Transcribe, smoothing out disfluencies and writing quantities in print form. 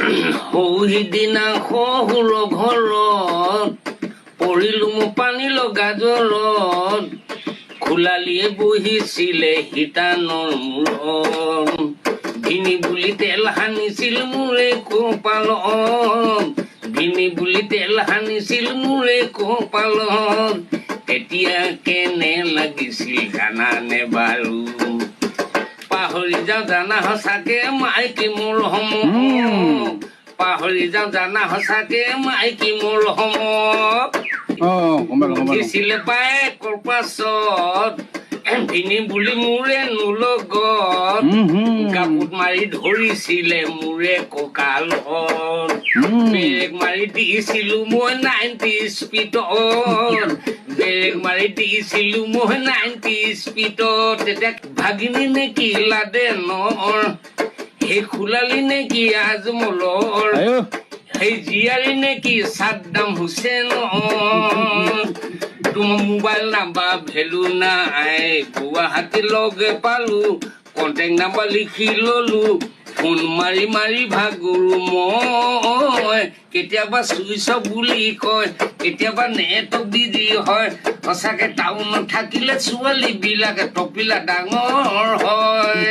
সিদিনা শহুৰ ঘৰত পৰিলো মোৰ পানী লগা জ্বৰত খোলালিয়ে বহিছিলে সীতানৰ মূৰত ভিনি বুলি তেল সানিছিল মোৰে কপালত ভিনি বুলি তেল সানিছিল মোৰে কপালত তেতিয়া কেনে লাগিছিল জানানে বাৰু পাহৰি যাওঁ জানা সঁচাকে মাইকী মোৰ সম পাহৰি যাওঁ জানা সঁচাকে মাইকী মোৰ সম দিছিলে পায় কৰ পাছত ভিনি বুলি মোৰে নুলগত কাপোত মাৰি ধৰিছিলে মোৰে কঁকালত বেগ মাৰি দিছিলো মই 90 স্পীডত বেগ মাৰি দিছিলো মই 90 স্পীডত তেতিয়া ভাগিনী নেকি লাডেনৰ সেই খোলালি নেকি আজমলৰ সেই জীয়াৰী নেকি সাদ্দাম হুছেইনৰ তোমাৰ মোবাইল নাম্বাৰ ভেলু নাই গুৱাহাটী লগে পালো কণ্টেক্ট নাম্বাৰ লিখি ললো ফোন মাৰি মাৰি ভাগৰো মই কেতিয়াবা চুইচ অফ বুলি কয় কেতিয়াবা নেটৱৰ্ক বিজি হয় সঁচাকে টাউনত থাকিলে ছোৱালী বিলাকে টপিলা ডাঙৰ হয়